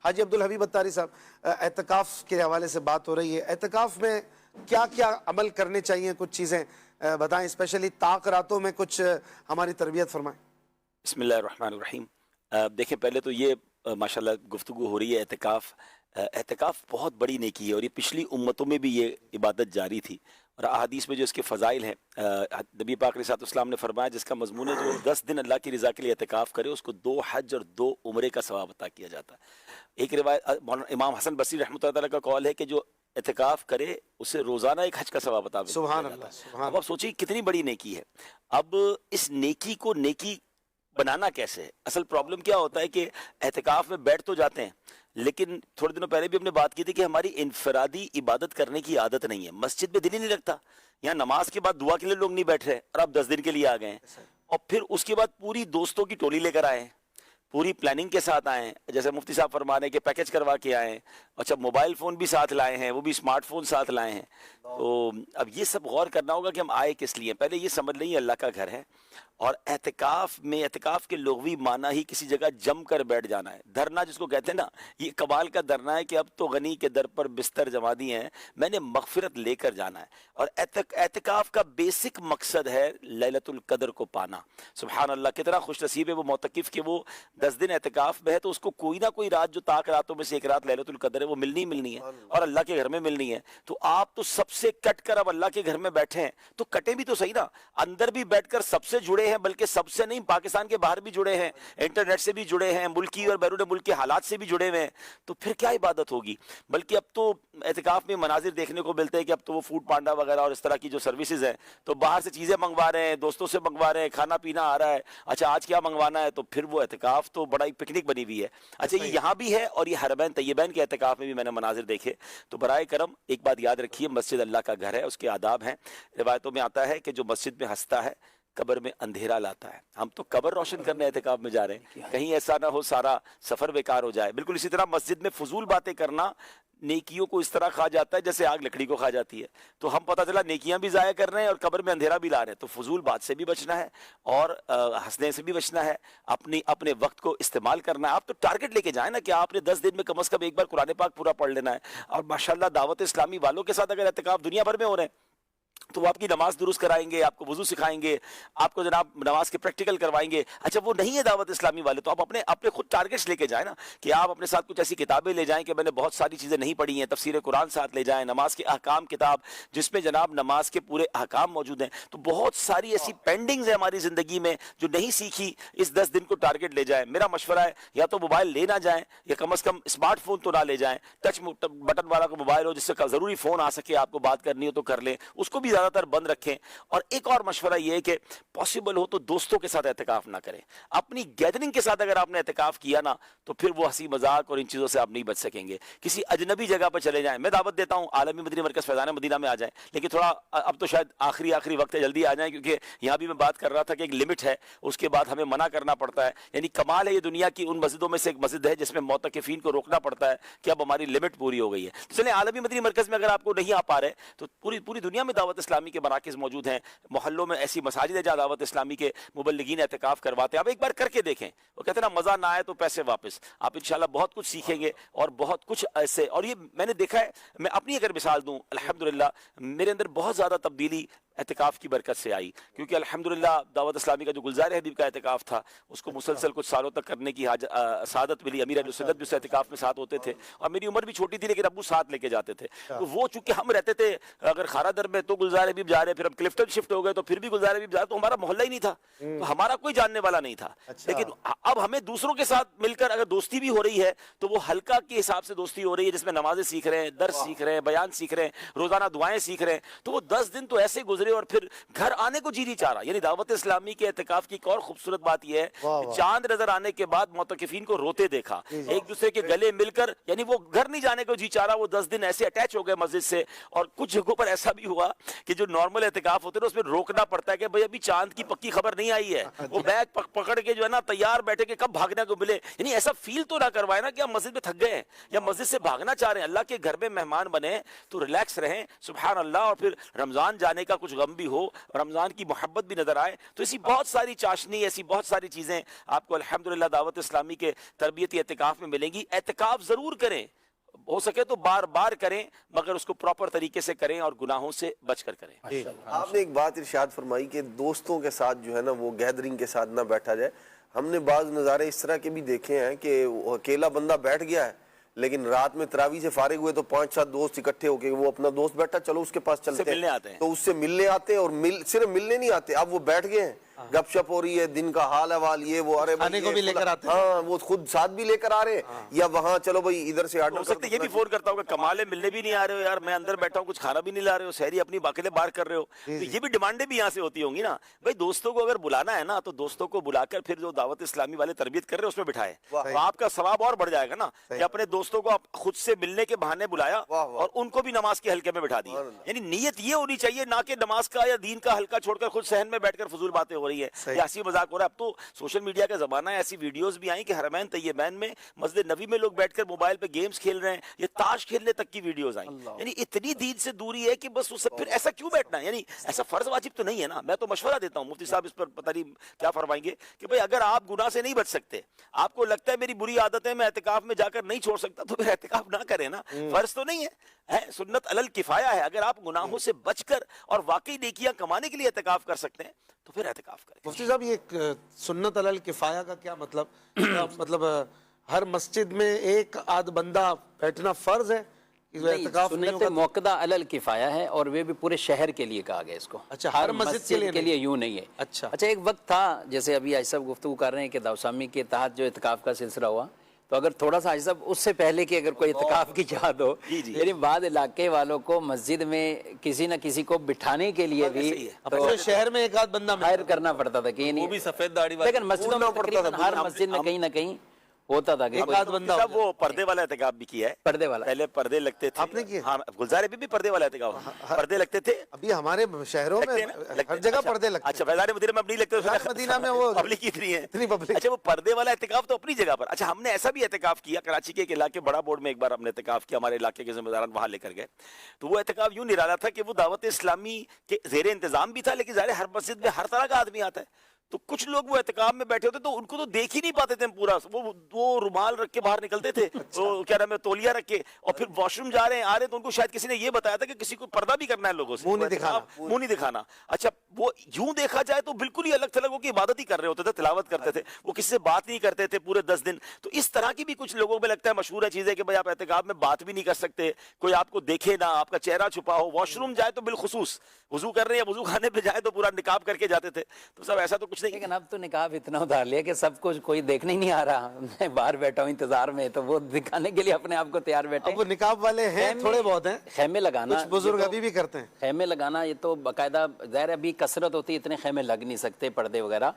حاجی عبدالحبیب اتاری صاحب، اعتکاف کے حوالے سے بات ہو رہی ہے، اعتکاف میں کیا کیا عمل کرنے چاہیے، کچھ چیزیں بتائیں، اسپیشلی طاق راتوں میں کچھ ہماری تربیت فرمائیں۔ بسم اللہ الرحمن الرحیم۔ دیکھیں، پہلے تو یہ ماشاءاللہ گفتگو ہو رہی ہے اعتکاف بہت بڑی نیکی ہے، اور یہ پچھلی امتوں میں بھی یہ عبادت جاری تھی، اور احادیث میں جو اس کے فضائل ہیں، نبی پاک علیہ السلام نے فرمایا جس کا مضمون ہے جو 10 دن اللہ کی رضا کے لیے اعتکاف کرے اس کو 2 حج اور 2 عمرے کا ثواب عطا کیا جاتا ہے۔ ایک روایت امام حسن بصری رحمۃ اللہ علیہ کا قول ہے کہ جو اعتکاف کرے اسے روزانہ ایک حج کا ثواب عطا کیا سبحان جاتا اللہ، ہے۔ سبحان اب آپ سوچیے کتنی بڑی نیکی ہے۔ اب اس نیکی کو نیکی بنانا کیسے ہے؟ اصل پرابلم کیا ہوتا ہے کہ اعتکاف میں بیٹھ تو جاتے ہیں، لیکن تھوڑے دنوں پہلے بھی ہم نے بات کی تھی کہ ہماری انفرادی عبادت کرنے کی عادت نہیں ہے، مسجد میں دل ہی نہیں لگتا، یہاں نماز کے بعد دعا کے لیے لوگ نہیں بیٹھ رہے اور آپ 10 دن کے لیے آ گئے ہیں، اور پھر اس کے بعد پوری دوستوں کی ٹولی لے کر آئے ہیں، پوری پلاننگ کے ساتھ آئے ہیں، جیسے مفتی صاحب فرما رہے ہیں کہ پیکج کروا کے آئے ہیں، اچھا موبائل فون بھی ساتھ لائے ہیں، وہ بھی اسمارٹ فون ساتھ لائے ہیں۔ تو اب یہ سب غور کرنا ہوگا کہ ہم آئے کس لیے۔ پہلے یہ سمجھ لیں یہ اللہ کا گھر ہے، اور اعتکاف کے لغوی معنی ہی کسی جگہ جم کر بیٹھ جانا ہے۔ دھرنا جس کو کہتے ہیں نا، یہ کمال کا دھرنا ہے کہ اب تو غنی کے در پر بستر جما دیے ہیں، میں نے مغفرت لے کر جانا ہے۔ اور اعتکاف کا بیسک مقصد ہے لیلۃ القدر کو پانا۔ سبحان اللہ، کتنا خوش نصیب ہے وہ معتکف کہ وہ 10 دن اعتکاف میں ہے تو اس کو کوئی نہ کوئی رات جو طاق راتوں میں سے ایک رات لیلۃ القدر ہے وہ ملنی ہے، اور اللہ کے گھر میں ملنی ہے۔ تو آپ تو سب سے کٹ کر اب اللہ کے گھر میں بیٹھے ہیں تو کٹیں بھی تو صحیح نا، اندر بھی بیٹھ کر سب سے جڑے ہیں، بلکہ سب سے نہیں، پاکستان کے باہر بھی جڑے ہیں، انٹرنیٹ سے بھی جڑے ہیں، ملکی اور بیرون ملک کے حالات سے بھی جڑے ہوئے ہیں، تو پھر کیا عبادت ہوگی؟ بلکہ اب تو اعتکاف میں مناظر دیکھنے کو ملتے ہیں کہ اب تو وہ فوڈ پانڈا وغیرہ اور اس طرح کی جو سروسز ہیں تو باہر سے چیزیں منگوا رہے ہیں، دوستوں سے منگوا رہے ہیں، کھانا پینا آ رہا ہے، اچھا آج کیا منگوانا ہے، تو پھر وہ اعتکاف تو بڑا ہی پکنک بنی ہوئی ہے۔ اچھا یہ یہاں بھی ہے، اور یہ حرمین طیبین کے اعتکاف میں بھی میں نے مناظر دیکھے۔ تو برائے کرم ایک بات یاد رکھیے، مسجد اللہ کا گھر ہے، اس کے آداب ہیں۔ روایتوں میں آتا ہے کہ جو مسجد میں ہنستا ہے قبر میں اندھیرا لاتا ہے۔ ہم تو قبر روشن کرنے اعتکاف میں جا رہے ہیں، کہیں ایسا نہ ہو سارا سفر بیکار ہو جائے۔ بالکل اسی طرح مسجد میں فضول باتیں کرنا نیکیوں کو اس طرح کھا جاتا ہے جیسے آگ لکڑی کو کھا جاتی ہے۔ تو ہم پتہ چلا نیکیاں بھی ضائع کر رہے ہیں اور قبر میں اندھیرا بھی لا رہے ہیں۔ تو فضول بات سے بھی بچنا ہے اور ہنسنے سے بھی بچنا ہے، اپنے وقت کو استعمال کرنا ہے۔ آپ تو ٹارگٹ لے کے جائیں نا کہ آپ نے 10 دن میں کم از کم ایک بار قرآن پاک پورا پڑھ لینا ہے۔ اور ماشاءاللہ دعوت اسلامی والوں کے ساتھ اگر اعتکاف دنیا بھر میں ہو رہے ہیں تو وہ آپ کی نماز درست کرائیں گے، آپ کو وضو سکھائیں گے، آپ کو جناب نماز کے پریکٹیکل کروائیں گے۔ اچھا وہ نہیں ہے دعوت اسلامی والے، تو آپ اپنے خود ٹارگٹس لے کے جائیں نا، کہ آپ اپنے ساتھ کچھ ایسی کتابیں لے جائیں کہ میں نے بہت ساری چیزیں نہیں پڑھی ہیں، تفسیر قرآن ساتھ لے جائیں، نماز کے احکام کتاب جس میں جناب نماز کے پورے احکام موجود ہیں۔ تو بہت ساری ایسی پینڈنگز ہیں ہماری زندگی میں جو نہیں سیکھی، اس 10 دن کو ٹارگٹ لے جائیں۔ میرا مشورہ ہے یا تو موبائل لے نہ جائیں، یا کم از کم اسمارٹ فون تو نہ لے جائیں، ٹچ بٹن والا کوئی موبائل ہو جس سے ضروری فون آ سکے، آپ کو بات کرنی ہو تو کر لیں، اس کو بھی زیادہ تر بند رکھیں۔ اور ایک اور مشورہ یہ ہے کہ پاسبل ہو تو دوستوں کے ساتھ اعتکاف نہ کریں۔ اپنی گیدرنگ کے ساتھ اگر آپ نے اعتکاف کیا نا تو پھر وہ ہنسی مذاق اور ان چیزوں سے آپ نہیں بچ سکیں گے۔ کسی اجنبی جگہ پر چلے جائیں، میں دعوت دیتا ہوں عالمی مدنی مرکز فیضان مدینہ میں آ جائیں، لیکن تھوڑا اب تو شاید آخری وقت ہے، جلدی آ جائیں، کیونکہ یہاں بھی میں بات کر رہا تھا کہ ایک لمٹ ہے، اس کے بعد ہمیں منع کرنا پڑتا ہے۔ یعنی کمال ہے یہ دنیا کی ان مسجدوں میں سے ایک مسجد ہے جس میں معتکفین کو روکنا پڑتا ہے کہ اب ہماری لمٹ پوری ہو گئی ہے۔ تو چلیں عالمی مدنی مرکز میں اگر آپ کو نہیں آ پا رہے تو پوری دنیا میں دعوت اسلامی کے مراکز موجود ہیں، محلوں میں ایسی مساجد ہے جہاں دعوت اسلامی کے مبلغین اعتکاف کرواتے ہیں۔ آپ ایک بار کر کے دیکھیں، وہ کہتے ہیں نا مزہ نہ آئے تو پیسے واپس، آپ انشاءاللہ بہت کچھ سیکھیں گے اور بہت کچھ ایسے۔ اور یہ میں نے دیکھا ہے، میں اپنی اگر مثال دوں، الحمدللہ میرے اندر بہت زیادہ تبدیلی اعتکاف کی برکت سے آئی، کیونکہ الحمدللہ دعوت اسلامی کا جو گلزار حبیب کا اعتکاف تھا اس کو مسلسل کچھ سالوں تک کرنے کی سعادت ملی۔ امیر اہل سنت بھی اس اعتکاف میں ساتھ ہوتے تھے، اور میری عمر بھی چھوٹی تھی لیکن ابو ساتھ لے کے جاتے تھے۔ تو وہ چونکہ ہم رہتے تھے اگر خارا در میں تو گلزار حبیب جا رہے، پھر ہم کلفٹن شفٹ ہو گئے تو پھر بھی گلزار حبیب جا رہے، تو ہمارا محلہ ہی نہیں تھا، تو ہمارا کوئی جاننے والا نہیں تھا۔ لیکن اب ہمیں دوسروں کے ساتھ مل کر اگر دوستی بھی ہو رہی ہے تو وہ حلقہ کے حساب سے دوستی ہو رہی ہے، جس میں نمازیں سیکھ رہے ہیں، درس سیکھ رہے ہیں، بیان سیکھ رہے ہیں، روزانہ دعائیں سیکھ رہے ہیں۔ تو وہ 10 دن تو ایسے گزرے اور پھر گھر آنے کو جی نہیں چاہ رہا۔ یعنی دعوت اسلامی کے اعتکاف کی ایک اور خوبصورت بات یہ ہے کہ چاند نظر آنے کے بعد معتکفین کو روتے دیکھا، ایک دوسرے کے گلے مل کر، یعنی وہ گھر نہیں جانے کو جی چاہ رہا۔ وہ 10 دن ایسے اٹیچ ہو گئے مسجد سے، اور کچھ جگہوں پر ایسا بھی ہوا کہ جو نارمل اعتکاف ہوتے ہیں اس میں روکنا پڑتا ہے کہ بھئی ابھی چاند کی پکی خبر نہیں آئی ہے، وہ بیگ پکڑ کے جو ہے نا تیار بیٹھے کہ کب بھاگنے کو ملے۔ یعنی ایسا فیل تو نہ کروائے نا کہ ہم مسجد میں تھک گئے ہیں یا مسجد سے بھاگنا چاہ رہے ہیں۔ اللہ کے گھر میں مہمان بنے تو ریلیکس رہیں، سبحان اللہ۔ اور پھر رمضان جانے کا کچھ کچھ غم بھی ہو, رمضان کی محبت بھی نظر آئے. تو ایسی بہت ساری چاشنی, ایسی بہت ساری چیزیں آپ کو الحمدللہ دعوت اسلامی کے تربیتی اعتکاف میں ملیں گی. اعتکاف ضرور کریں, ہو سکے تو بار بار کریں, مگر اس کو پراپر طریقے سے کریں اور گناہوں سے بچ کر کریں. آپ نے ایک بات ارشاد فرمائی کہ دوستوں کے ساتھ جو ہے نا وہ گیدرنگ کے ساتھ نہ بیٹھا جائے. ہم نے بعض نظارے اس طرح کے بھی دیکھے ہیں کہ اکیلا بندہ بیٹھ گیا ہے, لیکن رات میں تراویح سے فارغ ہوئے تو 5-7 دوست اکٹھے ہو کے, وہ اپنا دوست بیٹھا چلو اس کے پاس چلتے ہیں, تو اس سے ملنے آتے ہیں, اور صرف ملنے نہیں آتے, اب وہ بیٹھ گئے ہیں, گپ شپ ہو رہی ہے, دن کا حال احوال یہ وہ, ارے کھانے کو بھی لے کر آتے ہیں, ہاں وہ خود ساتھ بھی لے کر آ رہے ہیں, یا وہاں چلو بھائی ادھر سے آرڈر ہو سکتا ہے یہ بھی فون کرتا ہوگا کمال ہے ملنے بھی نہیں آ رہے ہو یار, میں اندر بیٹھا ہوں, کچھ کھانا بھی نہیں لا رہے ہو, سحری اپنی باقاعدہ بار کر رہے ہو. تو یہ بھی ڈیمانڈیں بھی یہاں سے ہوتی ہوں گی نا بھائی. دوستوں کو اگر بلانا ہے نا تو دوستوں کو بلا کر پھر جو دعوت اسلامی والے تربیت کر رہے ہیں اس میں بٹھائے, تو آپ کا ثواب اور بڑھ جائے گا نا کہ اپنے دوستوں کو آپ خود سے ملنے کے بہانے بلایا اور ان کو بھی نماز کے حلقے میں بٹھا دیا. یعنی نیت یہ ہونی چاہیے نہ کہ نماز کا یا دین کا حلقہ چھوڑ کر خود صحن میں بیٹھ کر فضول باتیں ہو رہی ہے یا ہنسی مذاق ہو رہا ہے. اب تو سوشل میڈیا کا زمانہ ہے, ایسی ویڈیوز بھی آئیں کہ حرمین طیبین میں مسجد نبی میں لوگ بیٹھ کر موبائل پہ گیمز کھیل رہے ہیں, یہ تاش کھیلنے تک کی ویڈیوز آئیں. یعنی اتنی دین سے دوری ہے کہ بس اس سے پھر ایسا کیوں بیٹھنا ہے, یعنی ایسا فرض واجب تو نہیں ہے نا. میں تو مشورہ دیتا ہوں, مفتی صاحب اس پر پتہ نہیں کیا فرمائیں گے, کہ بھئی اگر آپ گناہ سے نہیں بچ سکتے, آپ کو لگتا ہے میری بری عادت ہے میں اعتکاف میں جا کر نہیں چھوڑ سکتا, تو پھر اعتکاف نہ کریں نا, فرض تو نہیں ہے, سنت علی الکفایہ ہے. اگر آپ گناہوں سے بچ کر اور واقعی نیکیاں کمانے کے لیے اعتکاف کر سکتے ہیں تو پھر اعتکاف کریں. مفتی صاحب یہ سنت علی الکفایہ کا کیا مطلب, مطلب ہر مسجد میں ایک آدھ بندہ بیٹھنا فرض ہے؟ سنت موقدہ علی الکفایہ ہے, اور وہ بھی پورے شہر کے لیے کہا گیا اس کو. اچھا, ہر مسجد کے لیے یوں نہیں ہے. اچھا ایک وقت تھا جیسے ابھی حاج صاحب گفتگو کر رہے ہیں کہ دعوسامی کے تحت جو اعتکاف کا سلسلہ ہوا, تو اگر تھوڑا سا حاج صاحب اس سے پہلے کہ اگر کوئی اعتکاف کی چاہت ہو, یعنی بعض علاقے والوں کو مسجد میں کسی نہ کسی کو بٹھانے کے لیے بھی شہر میں ایک آدھ بندہ ہائر کرنا پڑتا تھا, کہ وہ بھی سفید داڑھی والا, لیکن مسجدوں میں تقریباً ہر مسجد میں کہیں نہ کہیں ہوتا تھا کہ ایک آدھ بندہ. وہ پردے والا اعتکاف بھی کیا ہے, پردے والا, پہلے پردے لگتے تھے. آپ نے کیا؟ ہاں, گلزار بھی پردے والا اعتکاف, پردے لگتے تھے. ابھی ہمارے شہروں میں ہر جگہ پردے لگتے ہیں. اچھا, فیضان مدینہ میں اب نہیں لگتے, مدینہ میں وہ پبلک اتنی ہے. اچھا, وہ پردے والا اعتکاف تو اپنی جگہ پر. اچھا, ہم نے ایسا بھی اعتکاف کیا کراچی کے ایک علاقے بڑا بورڈ میں, ایک بار ہم نے اعتکاف کیا, ہمارے علاقے کے ذمہ داران وہاں لے کر گئے. تو وہ اعتکاف یوں نرالا تھا کہ وہ دعوت اسلامی کے زیر انتظام بھی تھا, لیکن ظاہر ہر مسجد میں ہر طرح کا آدمی آتا ہے. تو کچھ لوگ وہ اعتکاف میں بیٹھے ہوتے تو ان کو تو دیکھ ہی نہیں پاتے تھے پورا, وہ رومال رکھ کے باہر نکلتے تھے, تو کیا نام ہے تولیہ رکھ کے, اور پھر واش روم جا رہے ہیں آ رہے ہیں, تو ان کو شاید کسی نے یہ بتایا تھا کہ کسی کو پردہ بھی کرنا ہے لوگوں سے, منہ نہیں دکھانا. اچھا, وہ یوں دیکھا جائے تو بالکل ہی الگ تھلگ ہو کے عبادت ہی کر رہے ہوتے تھے, تلاوت کرتے تھے, وہ کسی سے بات نہیں کرتے تھے پورے 10 دن. تو اس طرح کی بھی کچھ لوگوں میں لگتا ہے مشہور ہے چیزیں کہ بھائی آپ اعتکاف میں بات بھی نہیں کر سکتے, کوئی آپ کو دیکھے نہ, آپ کا چہرہ چھپا ہو, واش روم جائے تو بالخصوص, وضو کر رہے ہیں وضو خانے پہ جائے تو پورا نقاب کر کے جاتے تھے. تو سب ایسا تو کچھ نہیں, لیکن اب تو نقاب اتنا ادھار لیا کہ سب کچھ کوئی دیکھنے ہی نہیں آ رہا, میں باہر بیٹھا ہوں انتظار میں, تو وہ دکھانے کے لیے اپنے آپ کو تیار بیٹھے. اب وہ نقاب والے ہیں تھوڑے بہت ہیں, خیمے لگانا, کچھ بزرگ ابھی بھی کرتے ہیں خیمے لگانا, یہ تو باقاعدہ ظاہر ابھی کثرت ہوتی ہے, اتنے خیمے لگ نہیں سکتے پردے وغیرہ,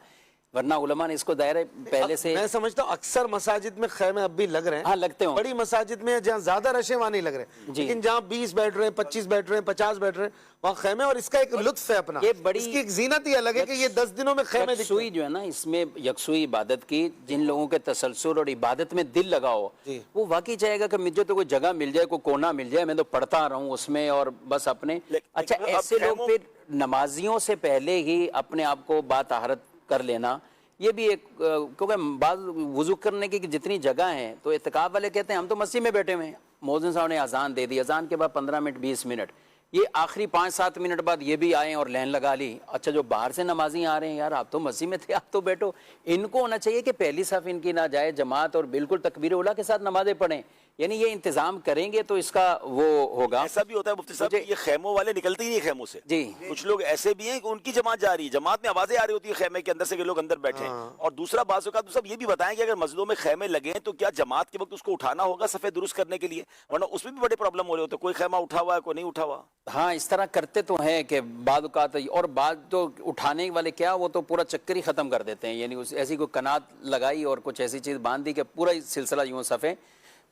ورنہ علماء نے اس کو دائرے پہلے سے. میں سمجھتا ہوں اکثر مساجد میں خیمے اب بھی لگ رہے ہیں, ہاں لگتے ہوں, بڑی مساجد میں جہاں زیادہ رشے وہاں نہیں لگ رہے, لیکن جہاں 20 بیٹھ رہے ہیں, 25 بیٹھ رہے ہیں, 50 بیٹھ رہے ہیں, وہاں خیمے, اور اس کا ایک لطف ہے اپنا, اس کی ایک زینت ہی الگ ہے کہ یہ 10 دنوں میں خیمے دکھتے ہیں. یکسوئی جو ہے نا, اس میں یکسوئی عبادت کی, جن لوگوں کے تسلسل اور عبادت میں دل لگا ہو, وہ واقعی چاہے گا کہ مجھے تو کوئی جگہ مل جائے, کوئی کونا مل جائے, میں تو پڑھتا رہوں اس میں اور بس اپنے. اچھا, ایسے لوگ پھر نمازیوں سے پہلے ہی اپنے آپ کو باطہارت کر لینا, یہ بھی ایک, کیونکہ بعض وضو کرنے کی جتنی جگہ ہیں, تو اعتکاف والے کہتے ہیں ہم تو مسجد میں بیٹھے ہوئے ہیں, مؤذن صاحب نے اذان دے دی, اذان کے بعد 15 منٹ 20 منٹ, یہ آخری 5-7 منٹ بعد یہ بھی آئے اور لائن لگا لی. اچھا, جو باہر سے نمازی آ رہے ہیں, یار آپ تو مسجد میں تھے, آپ تو بیٹھو. ان کو ہونا چاہیے کہ پہلی صف ان کی نہ جائے جماعت, اور بالکل تکبیر اولیٰ کے ساتھ نمازیں پڑھیں. یعنی یہ انتظام کریں گے تو اس کا وہ ہوگا. ایسا بھی ہوتا ہے مفتی صاحب, یہ خیموں والے نکلتے ہی نہیں خیموں سے. جی, کچھ لوگ ایسے بھی ہیں کہ ان کی جماعت جا رہی ہے, جماعت میں آوازیں آ رہی ہوتی ہے خیمے کے اندر سے کہ لوگ اندر بیٹھے ہیں. اور دوسرا بعض اوقات صاحب یہ بھی بتائیں کہ اگر مسجدوں میں خیمے لگے ہیں تو کیا جماعت کے وقت اس کو اٹھانا ہوگا صفے درست کرنے کے لیے, ورنہ اس میں بھی بڑے پرابلم ہو رہے ہوتے ہیں, کوئی خیمہ اٹھا ہوا ہے کوئی نہیں اٹھا ہوا. ہاں, اس طرح کرتے تو ہیں کہ بعض اوقات, اور بعض تو اٹھانے والے کیا, وہ تو پورا چکر ہی ختم کر دیتے ہیں, یعنی ایسی کوئی کنات لگائی اور کچھ ایسی چیز باندھ دی کہ پورا سلسلہ یوں صفے.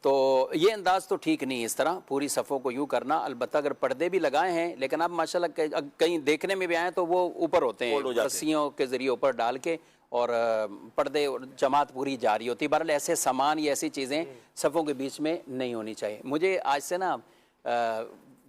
تو یہ انداز تو ٹھیک نہیں ہے, اس طرح پوری صفوں کو یوں کرنا. البتہ اگر پردے بھی لگائے ہیں, لیکن اب ماشاءاللہ کہیں دیکھنے میں بھی آئے تو وہ اوپر ہوتے ہیں, رسیوں کے ذریعے اوپر ڈال کے, اور پردے جماعت پوری جاری ہوتی ہے. بہرحال ایسے سامان یا ایسی چیزیں صفوں کے بیچ میں نہیں ہونی چاہیے. مجھے آج سے نا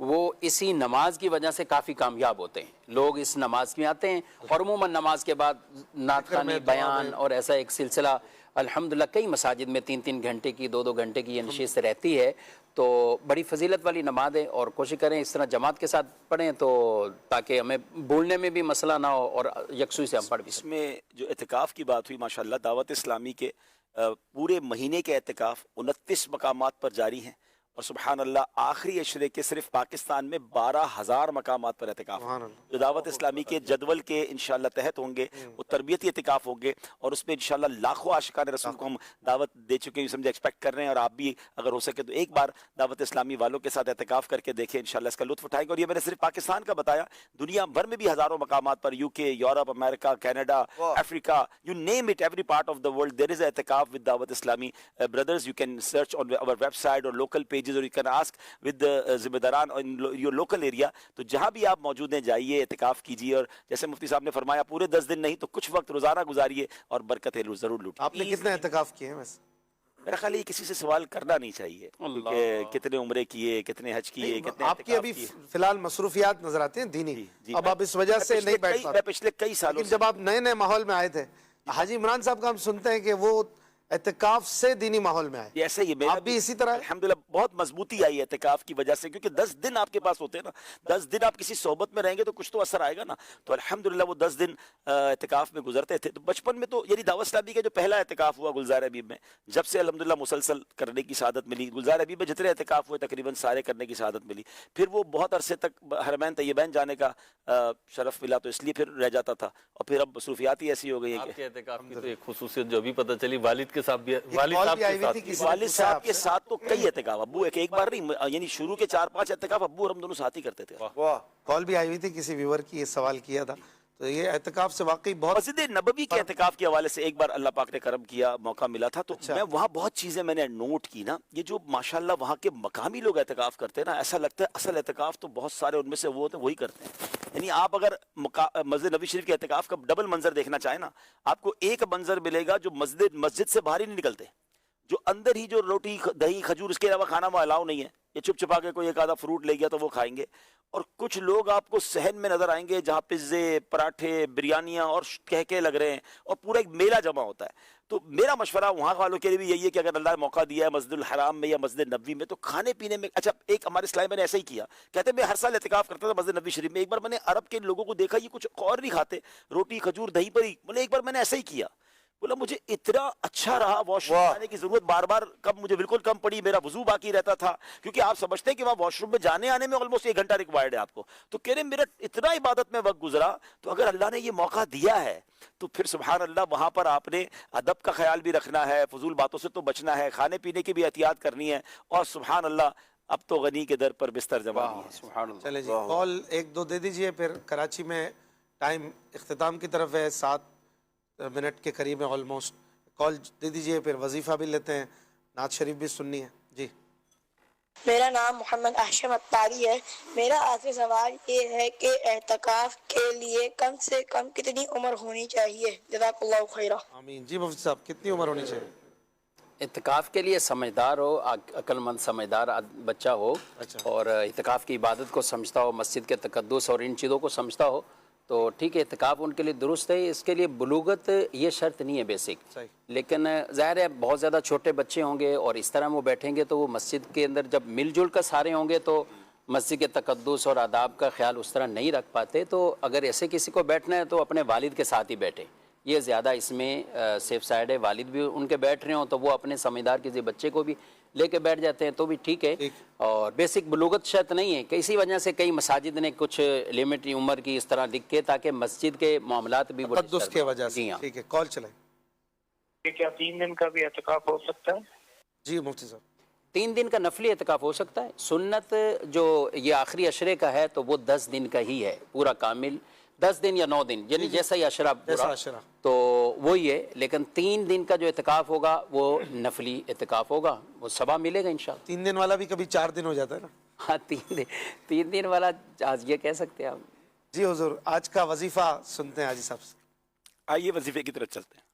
وہ اسی نماز کی وجہ سے کافی کامیاب ہوتے ہیں. لوگ اس نماز میں آتے ہیں اور عموماً نماز کے بعد نعت خوانی, بیان اور ایسا ایک سلسلہ الحمدللہ کئی مساجد میں 3-3 گھنٹے کی 2-2 گھنٹے کی یہ نشست رہتی ہے. تو بڑی فضیلت والی نماز ہے اور کوشش کریں اس طرح جماعت کے ساتھ پڑھیں تو تاکہ ہمیں بھولنے میں بھی مسئلہ نہ ہو اور یکسوئی سے ہم پڑھ بھی اس سکیں. میں جو اعتکاف کی بات ہوئی ماشاءاللہ دعوت اسلامی کے پورے مہینے کے اعتکاف 29 مقامات پر جاری ہیں اور سبحان اللہ آخری عشرے کے صرف پاکستان میں 12,000 مقامات پر اعتکاف جو دعوت اسلامی کے جدول کے انشاءاللہ تحت ہوں گے وہ تربیتی اعتکاف ہوں گے اور اس میں انشاءاللہ لاکھوں عاشقان رسول کو ہم دعوت دے چکے ہیں, سمجھے ایکسپیکٹ کر رہے ہیں اور آپ بھی اگر ہو سکے تو ایک بار دعوت اسلامی والوں کے ساتھ اعتکاف کر کے دیکھیں انشاءاللہ اس کا لطف اٹھائیں گے. اور یہ میں نے صرف پاکستان کا بتایا, دنیا بھر میں بھی ہزاروں مقامات پر یو کے, Europe, America, Canada, Africa, you name it, every part of the world there is a اعتکاف with دعوت اسلامی. Brothers, you can search on our website or local pages or you can ask with the ذمہ داران in your local area. تو جہاں بھی آپ موجود ہیں جائیے اعتکاف کیجیے اور جیسے مفتی صاحب نے فرمایا پورے 10 دن نہیں تو کچھ وقت روزانہ گزاریے اور برکتیں ضرور لوٹیں. آپ نے کتنے اعتکاف کیے ہیں ویسے؟ میرا خیال ہے کسی سے سوال کرنا نہیں چاہیے کہ کتنے عمرے کیے, کتنے حج کیے, کتنے آپ کی ابھی فی الحال مصروفیات نظر آتی ہیں دینی, اب آپ اس وجہ سے نہیں بیٹھ پاتے. میں پچھلے کئی سالوں لیکن جب آپ نئے نئے ماحول میں آئے تھے, حاجی عمران صاحب کا ہم سنتے ہیں کہ وہ اعتکاف سے دینی ماحول میں آئے, ایسے ہی میرا آپ بھی اسی طرح الحمدللہ بہت مضبوطی آئی ہے اعتکاف کی وجہ سے, کیونکہ 10 دن آپ کے پاس ہوتے ہیں نا, 10 دن آپ کسی صحبت میں رہیں گے تو کچھ تو اثر آئے گا نا. تو الحمدللہ وہ 10 دن اعتکاف میں گزرتے تھے. تو بچپن میں تو یعنی دعوت اسلامی کا جو پہلا اعتکاف ہوا گلزار حبیب میں, جب سے الحمدللہ مسلسل کرنے کی سعادت ملی, گلزار حبیب میں جتنے اعتکاف ہوئے تقریباً سارے کرنے کی سعادت ملی. پھر وہ بہت عرصے تک حرمین طیبین جانے کا شرف ملا تو اس لیے پھر رہ جاتا تھا, اور پھر اب مصروفیات ہی ایسی ہو گئی ہیں آپ کے اعتکاف کی تو ایک خصوصیت جو بھی پتہ چلی, والد کے ساتھ بھی, والد والد صاحب کے ساتھ تو کئی اعتکاف, ابو ایک بار نہیں, یعنی شروع کے 4-5 اعتکاف ابو اور ہم دونوں ساتھ ہی کرتے تھے. کال بھی آئی ہوئی تھی, کسی ویور کی یہ سوال کیا تھا. تو یہ اعتکاف سے واقعی بہت مسجد نبوی کے اعتکاف کے حوالے سے ایک بار اللہ پاک نے کرم کیا, موقع ملا تھا تو میں وہاں بہت چیزیں میں نے نوٹ کی نا. یہ جو ماشاءاللہ وہاں کے مقامی لوگ اعتکاف کرتے ہیں نا, ایسا لگتا ہے اصل اعتکاف تو بہت سارے ان میں سے وہ ہوتے ہیں وہی کرتے ہیں. یعنی آپ اگر مسجد نبوی شریف کے اعتکاف کا ڈبل منظر دیکھنا چاہیں نا, آپ کو ایک منظر ملے گا جو مسجد سے باہر ہی نہیں نکلتے, جو اندر ہی جو روٹی دہی کھجور اس کے علاوہ کھانا وہ الاؤ نہیں ہے, یہ چھپ چھپا کے کوئی ایک آدھا فروٹ لے گیا تو وہ کھائیں گے. اور کچھ لوگ آپ کو صحن میں نظر آئیں گے جہاں پزے, پراٹھے, بریانیاں اور کہکے لگ رہے ہیں اور پورا ایک میلہ جمع ہوتا ہے. تو میرا مشورہ وہاں والوں کے لیے بھی یہی ہے کہ اگر اللہ نے موقع دیا ہے مسجد الحرام میں یا مسجد نبوی میں تو کھانے پینے میں, اچھا ایک ہمارے اسلامی میں نے ایسا ہی کیا, کہتے ہیں میں ہر سال اعتکاف کرتا تھا مسجد نبوی شریف میں. ایک بار میں نے عرب کے لوگوں کو دیکھا یہ کچھ اور نہیں کھاتے, روٹی کھجور دہی پر ہی, بولے ایک بار میں نے ایسا ہی کیا, بولا مجھے اتنا اچھا رہا, واش روم جانے کی ضرورت بار بار مجھے بالکل کم پڑی, میرا وضو باقی رہتا تھا, کیونکہ آپ سمجھتے ہیں کہ وہاں واش روم میں جانے آنے میں آلموسٹ 1 گھنٹہ ریکوائرڈ ہے آپ کو. تو کہہ رہے میرا اتنا عبادت میں وقت گزرا, تو اگر اللہ نے یہ موقع دیا ہے تو پھر سبحان اللہ وہاں پر آپ نے ادب کا خیال بھی رکھنا ہے, فضول باتوں سے تو بچنا ہے, کھانے پینے کی بھی احتیاط کرنی ہے, اور سبحان اللہ اب تو غنی کے در پر بستر جمع ہے. چلے جی, کال 1-2 دے دیجئے, پھر کراچی میں ٹائم اختتام کی طرف ہے, 7 منٹ کے قریب ہے آلموسٹ. کال دے دیجئے, پھر وظیفہ بھی لیتے ہیں, نعت شریف بھی سننی ہے. جی میرا نام محمد احشم اتاری ہے. میرا آخری سوال یہ ہے کہ اعتکاف کے لیے کم سے کم کتنی عمر ہونی چاہیے؟ جزاک اللہ خیرہ. آمین. جی مفتی صاحب کتنی عمر ہونی چاہیے؟ اعتکاف کے لیے سمجھدار ہو, عقل مند سمجھدار بچہ ہو, اور اعتکاف کی عبادت کو سمجھتا ہو, مسجد کے تقدس اور ان چیزوں کو سمجھتا ہو تو ٹھیک ہے, اعتکاف ان کے لیے درست ہے. اس کے لیے بلوغت یہ شرط نہیں ہے بیسک, لیکن ظاہر ہے بہت زیادہ چھوٹے بچے ہوں گے اور اس طرح وہ بیٹھیں گے تو وہ مسجد کے اندر جب مل جل کر سارے ہوں گے تو مسجد کے تقدس اور آداب کا خیال اس طرح نہیں رکھ پاتے. تو اگر ایسے کسی کو بیٹھنا ہے تو اپنے والد کے ساتھ ہی بیٹھے, یہ زیادہ اس میں سیف سائڈ ہے. والد بھی ان کے بیٹھ رہے ہوں تو وہ اپنے سمجھدار کسی بچے کو بھی لے کے بیٹھ جاتے ہیں تو بھی ٹھیک ہے. اور بیسک بلوغت شرط نہیں ہے, کسی وجہ سے کئی مساجد نے کچھ لمٹ عمر کی اس طرح لکھے تاکہ مسجد کے معاملات بھی تقدس کی وجہ سے. ٹھیک ہے, کال چلائیں. کیا 3 دن کا بھی اعتکاف ہو سکتا ہے؟ جی مفتی صاحب 3 دن کا نفلی اعتکاف ہو سکتا ہے. سنت جو یہ آخری عشرے کا ہے تو وہ 10 دن کا ہی ہے پورا کامل, 10 دن یا 9 دن, یعنی جیسا ہی عشرہ پورا تو وہی ہے. لیکن 3 دن کا جو اعتکاف ہوگا وہ نفلی اعتکاف ہوگا, وہ ثواب ملے گا انشاءاللہ. 3 دن والا بھی کبھی 4 دن ہو جاتا ہے نا. ہاں 3 دن والا آج یہ کہہ سکتے ہیں آپ. جی حضور, آج کا وظیفہ سنتے ہیں حاجی صاحب سے. آئیے وظیفے کی طرف چلتے ہیں.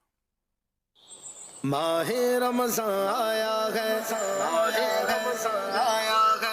ماہ رمضان آیا ہے, ماہ رمضان آیا ہے,